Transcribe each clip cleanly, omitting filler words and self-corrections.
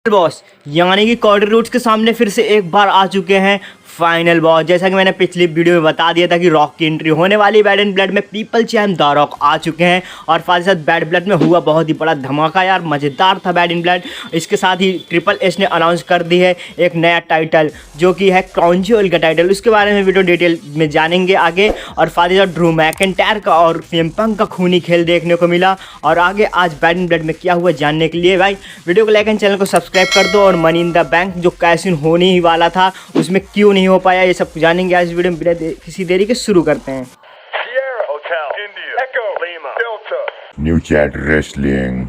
Boss यानी कि कॉर्डर roots के सामने फिर से एक बार आ चुके हैं फाइनल बॉस। जैसा कि मैंने पिछली वीडियो में बता दिया था कि रॉक की एंट्री होने वाली। बैड एंड ब्लड में पीपल चैम द रॉक आ चुके हैं और साथ ही साथ बैड ब्लड में हुआ बहुत ही बड़ा धमाका यार, मज़ेदार था बैड एंड ब्लड। इसके साथ ही ट्रिपल एच ने अनाउंस कर दी है एक नया टाइटल जो कि है क्राउन ज्वेल का टाइटल। उसके बारे में वीडियो डिटेल में जानेंगे आगे। और साथ ही साथ ड्रू मैकिंटायर का और सीएम पंक का खूनी खेल देखने को मिला। और आगे आज बैड एंड ब्लड में क्या हुआ जानने के लिए भाई वीडियो को लाइक एंड चैनल को सब्सक्राइब कर दो। और मनी इन द बैंक जो कैश इन होने ही वाला था उसमें क्यों नहीं हो पाया, ये सब जानेंगे आज वीडियो में। बिना किसी देरी के शुरू करते हैं। New chat wrestling.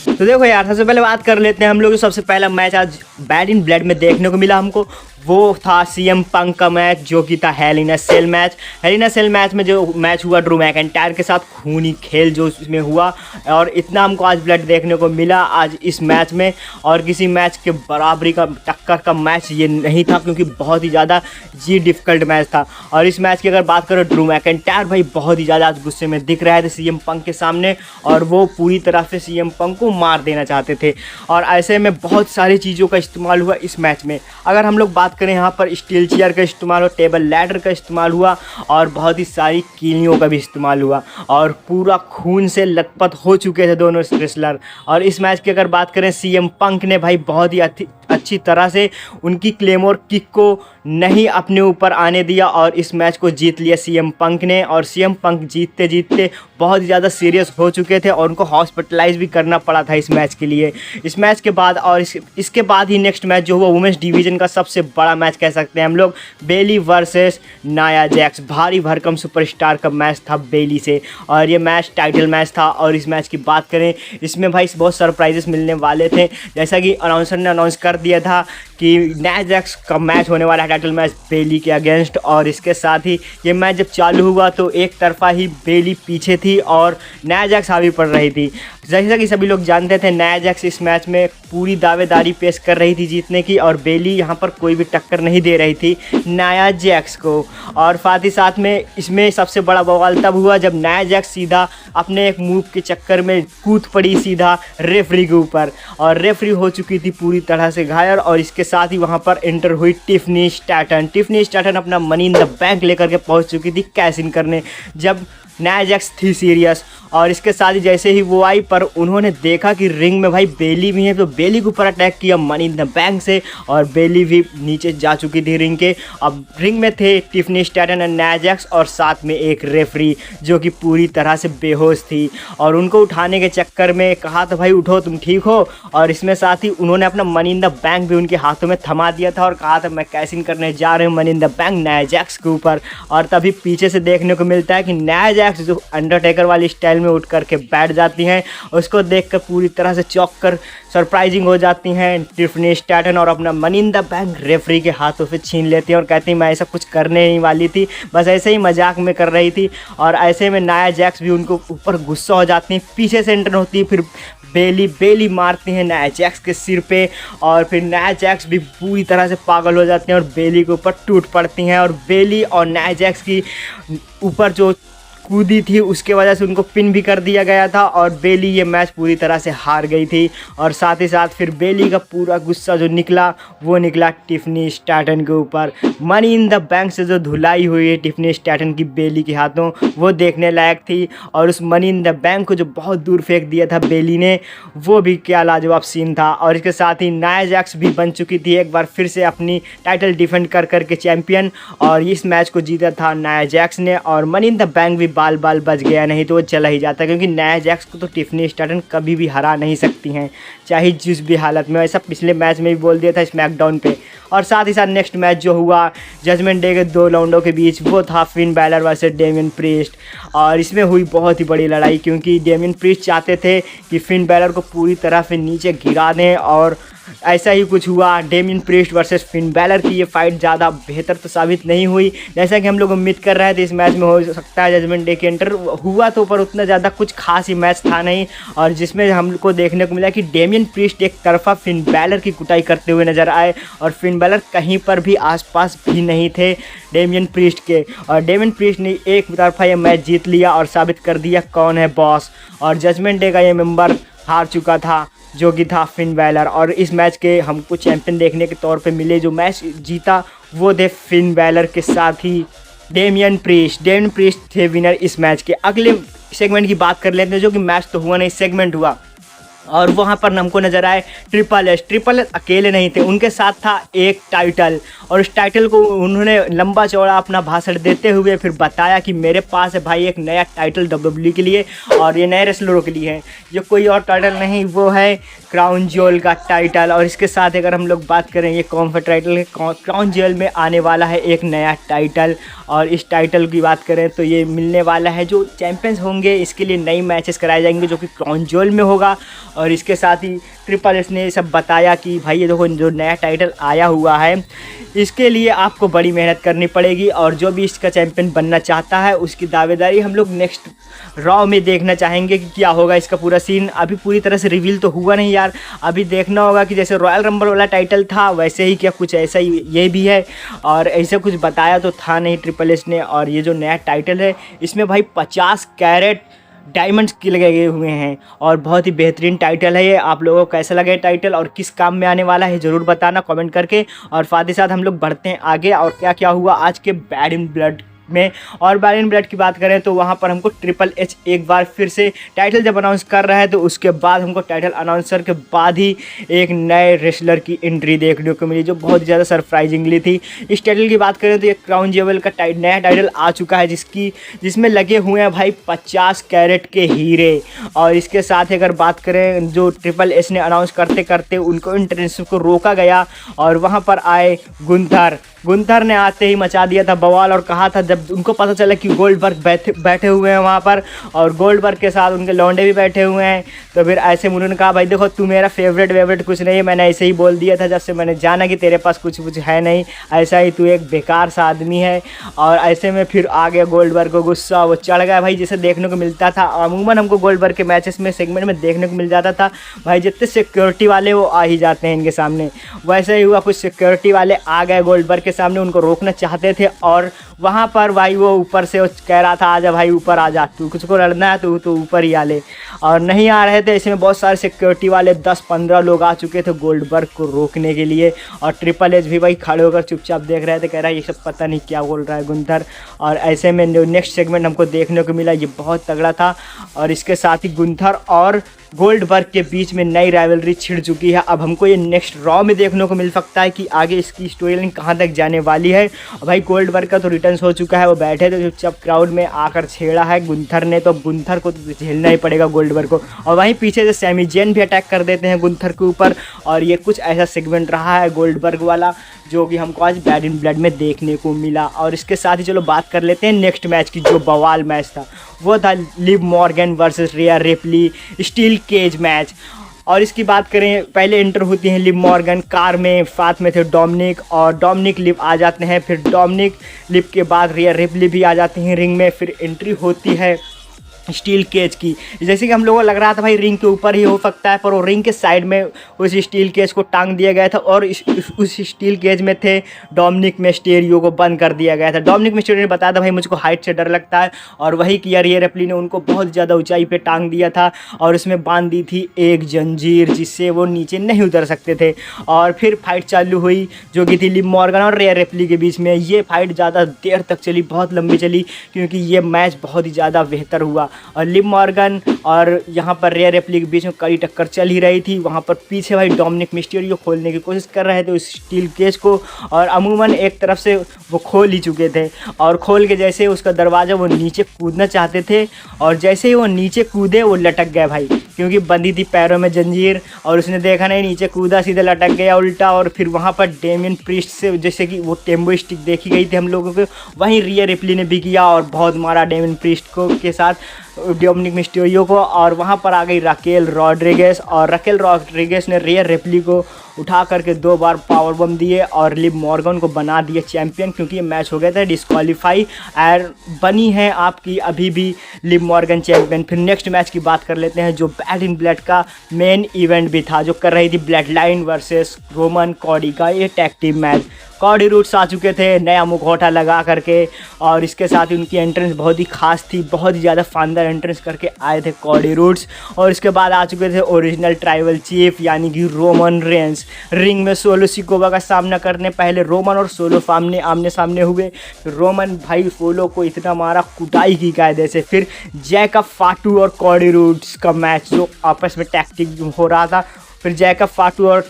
तो देखो यार, सबसे पहले बात कर लेते हैं हम लोग। सबसे पहला मैच आज बैड इन ब्लड में देखने को मिला हमको, वो था सीएम पंक का मैच जो कि था हेल इन अ सेल मैच। हेल इन अ सेल मैच में जो मैच हुआ ड्रू मैकिंटायर के साथ, खूनी खेल जो उसमें हुआ, और इतना हमको आज ब्लड देखने को मिला आज इस मैच में। और किसी मैच के बराबरी का टक्कर का मैच ये नहीं था क्योंकि बहुत ही ज़्यादा डिफ़िकल्ट मैच था। और इस मैच की अगर बात करो, ड्रू मैकिंटायर भाई बहुत ही ज़्यादा आज गुस्से में दिख रहे थे सीएम पंक के सामने और वो पूरी तरह से सीएम पंक को मार देना चाहते थे। और ऐसे में बहुत सारी चीज़ों का इस्तेमाल हुआ इस मैच में। अगर हम लोग बात करें, यहाँ पर स्टील चेयर का इस्तेमाल हुआ, टेबल लैडर का इस्तेमाल हुआ और बहुत ही सारी कीलियों का भी इस्तेमाल हुआ और पूरा खून से लथपथ हो चुके थे दोनों रेसलर। और इस मैच की अगर बात करें, सीएम पंक ने भाई बहुत ही अच्छी तरह से उनकी क्लेमोर किक को नहीं अपने ऊपर आने दिया और इस मैच को जीत लिया सीएम पंक ने। और सीएम पंक जीतते जीतते बहुत ही ज़्यादा सीरियस हो चुके थे और उनको हॉस्पिटलाइज भी करना पड़ा था इस मैच के लिए। इस मैच के बाद और इसके बाद ही नेक्स्ट मैच जो हुआ वुमेन्स डिवीज़न का सबसे बड़ा मैच कह सकते हैं हम लोग, बेली वर्सेस नाया जैक्स। भारी भरकम सुपरस्टार का मैच था बेली से और ये मैच टाइटल मैच था। और इस मैच की बात करें, इसमें भाई बहुत सरप्राइजेस मिलने वाले थे। जैसा कि अनाउंसर ने अनाउंस कर दिया था कि नाया जैक्स का मैच होने वाला है टाइटल मैच बेली के अगेंस्ट। और इसके साथ ही ये मैच जब चालू हुआ तो एक तरफा ही बेली पीछे थी और नाया जैक्स हावी पड़ रही थी। जैसा कि सभी लोग जानते थे, नाया जैक्स इस मैच में पूरी दावेदारी पेश कर रही थी जीतने की और बेली यहाँ पर कोई भी टक्कर नहीं दे रही थी नाया जैक्स को। और साथ ही साथ में इसमें सबसे बड़ा बवाल तब हुआ जब नाया जैक्स सीधा अपने एक मूव के चक्कर में कूद पड़ी सीधा रेफरी के ऊपर और रेफरी हो चुकी थी पूरी तरह से घायल। और इसके साथ ही वहाँ पर एंटर हुई टिफनी स्टैटन। टिफनी स्टैटन अपना मनी इन द बैंक लेकर के पहुँच चुकी थी कैश इन करने जब नाया जैक्स थी सीरियस। और इसके साथ ही जैसे ही वो आई पर उन्होंने देखा कि रिंग में भाई बेली भी है तो बेली के ऊपर अटैक किया मनी इन द बैंक से और बेली भी नीचे जा चुकी थी रिंग के। अब रिंग में थे टिफनी स्टैटन और नाया जैक्स और साथ में एक रेफरी जो कि पूरी तरह से बेहोश थी। और उनको उठाने के चक्कर में कहा तो भाई उठो तुम ठीक हो। और इसमें साथ ही उन्होंने अपना मनी इन द बैंक भी उनके हाथों में थमा दिया था और कहा था मैं कैश इन करने जा रहे हूँ money in the bank Nia Jax के ऊपर। और तभी पीछे से देखने को मिलता है कि नाया जैक्स जो अंडरटेकर वाली स्टाइल में उठ करके बैठ जाती हैं, उसको देखकर पूरी तरह से चौंक कर सरप्राइजिंग हो जाती हैं टिफनी स्टैटन और अपना money in the bank referee के हाथों से छीन लेती हैं और कहती हैं मैं ऐसा कुछ करने नहीं वाली थी, बस ऐसे ही मजाक में कर रही थी। और ऐसे में नाया जैक्स भी उनको ऊपर गुस्सा हो जाती हैं, पीछे से एंटर होती है, फिर बेली मारती हैं नाया जैक्स के सिर पे और फिर नाया जैक्स भी पूरी तरह से पागल हो जाते हैं और बेली के ऊपर टूट पड़ती हैं। और बेली और नाया जैक्स की ऊपर जो कूदी थी उसके वजह से उनको पिन भी कर दिया गया था और बेली ये मैच पूरी तरह से हार गई थी। और साथ ही साथ फिर बेली का पूरा गुस्सा जो निकला वो निकला टिफनी स्टैटन के ऊपर। मनी इन द बैंक से जो धुलाई हुई है टिफनी स्टैटन की बेली के हाथों वो देखने लायक थी। और उस मनी इन द बैंक को जो बहुत दूर फेंक दिया था बेली ने, वो भी क्या लाजवाब सीन था। और इसके साथ ही नाया जैक्स भी बन चुकी थी एक बार फिर से अपनी टाइटल डिफेंड कर करके चैम्पियन और इस मैच को जीता था नाया जैक्स ने। और मनी इन द बैंक भी बाल बच गया, नहीं तो वो चला ही जाता क्योंकि नाया जैक्स को तो टिफनी स्टैटन कभी भी हरा नहीं सकती हैं चाहे जिस भी हालत में। ऐसा पिछले मैच में भी बोल दिया था स्मैकडाउन पे। और साथ ही साथ नेक्स्ट मैच जो हुआ जजमेंट डे के दो राउंडों के बीच, वो था Finn Balor versus Damien priest. और इसमें हुई बहुत ही बड़ी लड़ाई क्योंकि डेमियन प्रीस्ट चाहते थे कि फिन बैलर को पूरी तरह से नीचे गिरा दें और ऐसा ही कुछ हुआ। Damien priest versus Finn Balor की ये फाइट ज़्यादा बेहतर तो साबित नहीं हुई जैसा कि हम लोग उम्मीद कर रहे थे इस मैच में हो सकता है जजमेंट डे के एंटर हुआ तो, पर उतना ज़्यादा कुछ खास ही मैच था नहीं। और जिसमें हमको देखने को मिला कि डेमियन प्रीस्ट एक तरफा फिन बैलर की कुटाई करते हुए नजर आए और फिन बैलर कहीं पर भी आसपास भी नहीं थे डेमियन प्रीस्ट के। और डेमियन प्रीस्ट ने एक तरफा ये मैच जीत लिया और साबित कर दिया कौन है बॉस। और जजमेंट डे का ये मेंबर हार चुका था जो कि था फिन बैलर। और इस मैच के हमको चैंपियन देखने के तौर पे मिले। जो मैच जीता वो थे फिन बैलर के साथ ही डेमियन प्रीस्ट थे विनर इस मैच के। अगले सेगमेंट की बात कर लेते हैं, जो कि मैच तो हुआ नहीं, सेगमेंट हुआ। और वहाँ पर हमको नज़र आए ट्रिपल एच अकेले नहीं थे, उनके साथ था एक टाइटल। और उस टाइटल को उन्होंने लंबा चौड़ा अपना भाषण देते हुए फिर बताया कि मेरे पास है भाई एक नया टाइटल WWE के लिए, और ये नए रेसलरों के लिए है। ये कोई और टाइटल नहीं, वो है क्राउन ज्वेल का टाइटल। और इसके साथ अगर हम लोग बात करें, ये कौन सा टाइटल है, क्राउन ज्वेल में आने वाला है एक नया टाइटल। और इस टाइटल की बात करें तो ये मिलने वाला है जो चैंपियंस होंगे, इसके लिए नई मैचेस कराए जाएंगे जो कि क्राउन ज्वेल में होगा। और इसके साथ ही ट्रिपल एच ने सब बताया कि भाई ये देखो जो नया टाइटल आया हुआ है, इसके लिए आपको बड़ी मेहनत करनी पड़ेगी, और जो भी इसका चैंपियन बनना चाहता है उसकी दावेदारी हम लोग नेक्स्ट रॉ में देखना चाहेंगे कि क्या होगा इसका पूरा सीन। अभी पूरी तरह से रिवील तो हुआ नहीं यार, अभी देखना होगा कि जैसे रॉयल रंबल वाला टाइटल था वैसे ही क्या कुछ ऐसा ही ये भी है। और ऐसा कुछ बताया तो था नहीं ट्रिपल एच ने। और ये जो नया टाइटल है इसमें भाई 50 कैरेट डायमंड्स के लगे हुए हैं, और बहुत ही बेहतरीन टाइटल है ये। आप लोगों को कैसा लगे टाइटल और किस काम में आने वाला है ज़रूर बताना कमेंट करके। और साथ ही साथ हम लोग बढ़ते हैं आगे, और क्या क्या हुआ आज के बैड इन ब्लड में। और बैड इन ब्लड की बात करें तो वहाँ पर हमको ट्रिपल एच एक बार फिर से टाइटल जब अनाउंस कर रहा है तो उसके बाद हमको टाइटल अनाउंसर के बाद ही एक नए रेसलर की एंट्री देखने को मिली, जो बहुत ज़्यादा सरप्राइजिंगली थी। इस टाइटल की बात करें तो ये क्राउन ज्वेल का नया टाइटल आ चुका है, जिसमें लगे हुए हैं भाई 50 कैरेट के हीरे। और इसके साथ अगर बात करें, जो ट्रिपल एच ने अनाउंस करते करते उनको इंटरनेशनल को रोका गया, और वहाँ पर आए गुंथर ने आते ही मचा दिया था बवाल। और कहा था, जब उनको पता चला कि गोल्डबर्ग बैठे हुए हैं वहाँ पर, और गोल्डबर्ग के साथ उनके लौंडे भी बैठे हुए हैं, तो फिर ऐसे उन्होंने कहा भाई देखो तू मेरा फेवरेट कुछ नहीं है, मैंने ऐसे ही बोल दिया था जब से मैंने जाना कि तेरे पास कुछ है नहीं, ऐसा ही तू एक बेकार सा आदमी है। और ऐसे में फिर आ गया गोल्डबर्ग को गुस्सा, वो चढ़ गया भाई, जैसे देखने को मिलता था अमूमन हमको गोल्डबर्ग के मैचेस में सेगमेंट में देखने को मिल जाता था भाई, जितने सिक्योरिटी वाले वो आ ही जाते हैं इनके सामने। वैसे ही हुआ, कुछ सिक्योरिटी वाले आ गए गोल्डबर्ग के सामने, उनको रोकना चाहते थे। और वहाँ पर भाई वो ऊपर से कह रहा था आजा भाई ऊपर आ जा, तू कुछ को लड़ना है तो ऊपर ही आ ले। और नहीं आ रहे थे, इसमें बहुत सारे सिक्योरिटी वाले 10-15 लोग आ चुके थे गोल्डबर्ग को रोकने के लिए। और ट्रिपल एच भी भाई खड़े होकर चुपचाप देख रहे थे, कह रहा है ये सब पता नहीं क्या बोल रहा है गुंथर। और ऐसे में जो नेक्स्ट सेगमेंट हमको देखने को मिला ये बहुत तगड़ा था। और इसके साथ ही गुंथर और गोल्डबर्ग के बीच में नई राइवलरी छिड़ चुकी है। अब हमको ये नेक्स्ट रॉ में देखने को मिल सकता है कि आगे इसकी स्टोरी लाइन कहाँ तक जाने वाली है। और भाई गोल्डबर्ग का तो रिटर्न्स हो चुका है, वो बैठे थे चुपचाप क्राउड में, आकर छेड़ा है गुंथर ने, तो गुंथर को तो झेलना ही पड़ेगा गोल्डबर्ग को। और वहीं पीछे से सैमी जेन भी अटैक कर देते हैं गुंथर के ऊपर। और ये कुछ ऐसा सेगमेंट रहा है गोल्डबर्ग वाला जो कि हमको आज बैड इन ब्लड में देखने को मिला। और इसके साथ ही चलो बात कर लेते हैं नेक्स्ट मैच की, जो बवाल मैच था वो था Liv Morgan versus Rhea Ripley steel cage match. और इसकी बात करें, पहले एंटर होती हैं लिव मॉर्गन कार में, साथ में थे डोमिनिक, और डोमिनिक लिव आ जाते हैं। फिर डोमिनिक लिव के बाद रिया रिप्ली भी आ जाती हैं रिंग में। फिर एंट्री होती है स्टील केज की। जैसे कि हम लोगों को लग रहा था भाई रिंग के ऊपर ही हो सकता है, पर वो रिंग के साइड में उस स्टील केज को टांग दिया गया था। और उस स्टील केज में थे डोमिनिक मिस्टेरियो को बंद कर दिया गया था। डोमिनिक मिस्टेरियो ने बताया था भाई मुझको हाइट से डर लगता है, और वही किया रिया रिप्ली ने, उनको बहुत ज़्यादा ऊंचाई पे टांग दिया था और उसमें बांध दी थी एक जंजीर, जिससे वो नीचे नहीं उतर सकते थे। और फिर फाइट चालू हुई जो कि थी लिव मॉर्गन और रिया रिप्ली के बीच में। ये फाइट ज़्यादा देर तक चली, बहुत लंबी चली, क्योंकि ये मैच बहुत ही ज़्यादा बेहतर हुआ। और लिव मॉर्गन और यहाँ पर रिया रिप्ली के बीच में कड़ी टक्कर चल ही रही थी। वहाँ पर पीछे भाई डोमिनिक मिस्टेरियो खोलने की कोशिश कर रहे थे उस स्टील केज को, और अमूमन एक तरफ से वो खोल ही चुके थे। और खोल के जैसे उसका दरवाज़ा वो नीचे कूदना चाहते थे, और जैसे ही वो नीचे कूदे वो लटक गए भाई, क्योंकि बंधी थी पैरों में जंजीर। और उसने देखा नहीं, नीचे कूदा, सीधे लटक गया उल्टा। और फिर वहाँ पर डेमियन प्रीस्ट से जैसे कि वो टेम्बो स्टिक देखी गई थी हम लोगों को, वहीं रिया रिप्ली ने भी किया और बहुत मारा डेमियन प्रीस्ट को के साथ डोमिनिक मिस्टेरियो को। और वहाँ पर आ गई राकेल रॉड्रिगेज, और राकेल रॉड्रिगेज ने रिया रिप्ली को उठा करके 2 बार पावर बम दिए और लिव मॉर्गन को बना दिया चैंपियन, क्योंकि ये मैच हो गया था डिस्क्वालीफाई। और बनी है आपकी अभी भी लिव मॉर्गन चैंपियन। फिर नेक्स्ट मैच की बात कर लेते हैं, जो बैड इन ब्लड का मेन इवेंट भी था, जो कर रही थी bloodline versus Roman Cody का ये tag team match. Cody Rhodes आ चुके थे नया मुखौटा लगा करके, और इसके साथ उनकी एंट्रेंस बहुत ही खास थी, बहुत ही ज़्यादा शानदार एंट्रेंस करके आए थे कॉडी रूट्स। और इसके बाद आ चुके थे ओरिजिनल ट्राइबल चीफ यानी कि रोमन रेंस। रिंग में सोलो सिकोवा का सामना करने पहले रोमन और सोलो आमने सामने हुए। रोमन भाई सोलो को इतना मारा कुटाई की कायदे से। फिर जैकब फाटू और कॉडी रूट्स का मैच जो आपस में टैक्टिक हो रहा था, फिर जैकब फाटू और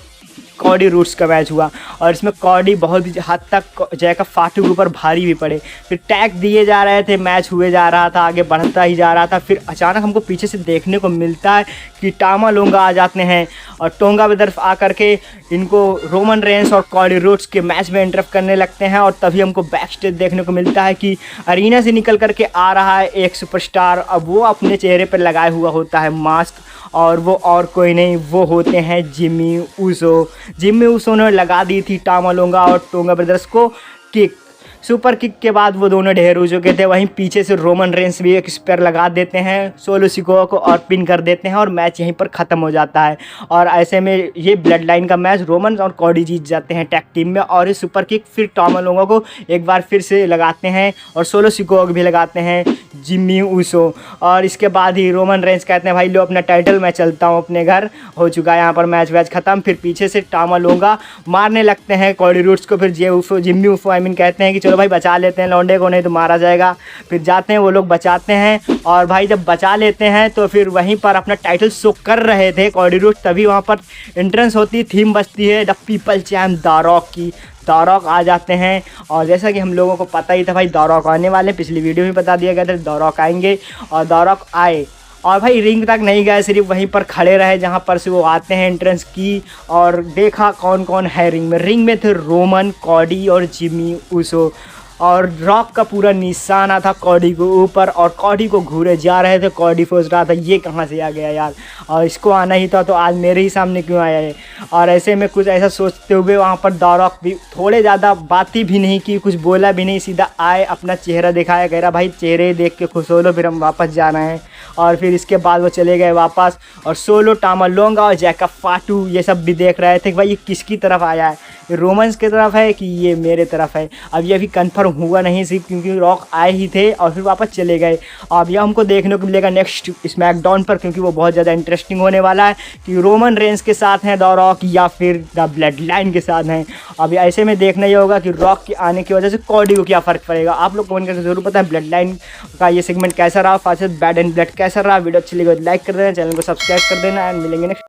कॉडी रूट्स का मैच हुआ, और इसमें कॉडी बहुत ही हद तक जैकब फाटू के ऊपर भारी भी पड़े। फिर टैग दिए जा रहे थे, मैच हुए जा रहा था, आगे बढ़ता ही जा रहा था। फिर अचानक हमको पीछे से देखने को मिलता है कि टामा लोंगा आ जाते हैं, और टोंगा की तरफ आकर के इनको रोमन रेंस और कॉडी रूट्स के मैच में इंटरप्ट करने लगते हैं। और तभी हमको बैक स्टेज देखने को मिलता है कि अरीना से निकल करके आ रहा है एक सुपरस्टार। अब वो अपने चेहरे पर लगाए हुआ होता है मास्क, और वो और कोई नहीं, वो होते हैं जिम्मी ऊसो। जिम्मी ऊसो ने लगा दी थी टामा लोंगा और टोंगा ब्रदर्स को किक। सुपर किक के बाद वो दोनों ढेर हो चुके थे। वहीं पीछे से रोमन रेंस भी एक स्पेयर लगा देते हैं सोलो सिकोवा को और पिन कर देते हैं, और मैच यहीं पर ख़त्म हो जाता है। और ऐसे में ये ब्लड लाइन का मैच रोमन और कॉडी जीत जाते हैं टैग टीम में। और ये सुपर किक फिर टामा लोंगा को एक बार फिर से लगाते हैं, और सोलो सिकोवा को भी लगाते हैं जिम्मी ऊसो। और इसके बाद ही रोमन रेंस कहते हैं भाई लो अपना टाइटल, मैं चलता हूँ अपने घर, हो चुका है यहाँ पर मैच वैच ख़त्म। फिर पीछे से टामा लोंगा मारने लगते हैं कॉडी रूट्स को। फिर जिम्मी ऊसो कहते हैं कि चलो भाई बचा लेते हैं लौंडे को, नहीं तो मारा जाएगा। फिर जाते हैं वो लोग बचाते हैं, और भाई जब बचा लेते हैं तो फिर वहीं पर अपना टाइटल शो कर रहे थे कॉडी रूट्स। तभी वहाँ पर एंट्रेंस होती, थीम बजती है the people champ the rock की। द रॉक आ जाते हैं, और जैसा कि हम लोगों को पता ही था भाई द रॉक आने वाले, पिछली वीडियो में बता दिया गया था द रॉक आएंगे। और द रॉक आए, और भाई रिंग तक नहीं गए, सिर्फ वहीं पर खड़े रहे जहाँ पर से वो आते हैं एंट्रेंस की। और देखा कौन कौन है रिंग में। रिंग में थे रोमन, कॉडी और जिम्मी ऊसो, और रॉक का पूरा निशाना था कॉडी के ऊपर, और कॉडी को घूरे जा रहे थे। कॉडी सोच रहा था ये कहाँ से आ गया यार, और इसको आना ही था तो आज मेरे ही सामने क्यों आया है। और ऐसे में कुछ ऐसा सोचते हुए वहाँ पर द रॉक भी थोड़े ज़्यादा बातें भी नहीं की, कुछ बोला भी नहीं, सीधा आए अपना चेहरा दिखाया, कह रहा भाई चेहरे देख के खुश हो लो, फिर हम वापस जाना है। और फिर इसके बाद वो चले गए वापस, और सोलो, टामा लोंगा और जैकब फाटू ये सब भी देख रहे थे कि भाई ये किसकी तरफ आया है, ये रोमन्स की तरफ है कि ये मेरे तरफ है। अब ये अभी कंफर्म हुआ नहीं सिर्फ क्योंकि रॉक आए ही थे और फिर वापस चले गए। अब यह हमको देखने को मिलेगा नेक्स्ट स्मैकडाउन पर, क्योंकि वो बहुत ज़्यादा इंटरेस्टिंग होने वाला है कि रोमन रेंस के साथ हैं द रॉक या फिर द ब्लड लाइन के साथ हैं। अब ऐसे में देखना ही होगा कि रॉक के आने की वजह से कॉडी को क्या फ़र्क पड़ेगा। आप लोग कमेंट करके जरूर पता है ब्लड लाइन का ये सेगमेंट कैसा रहा, फास्ट बैड एंड ब्लड कैसा रहा। वीडियो अच्छी लगी तो लाइक कर देना, चैनल को सब्सक्राइब कर देना, एंड मिलेंगे नेक्स्ट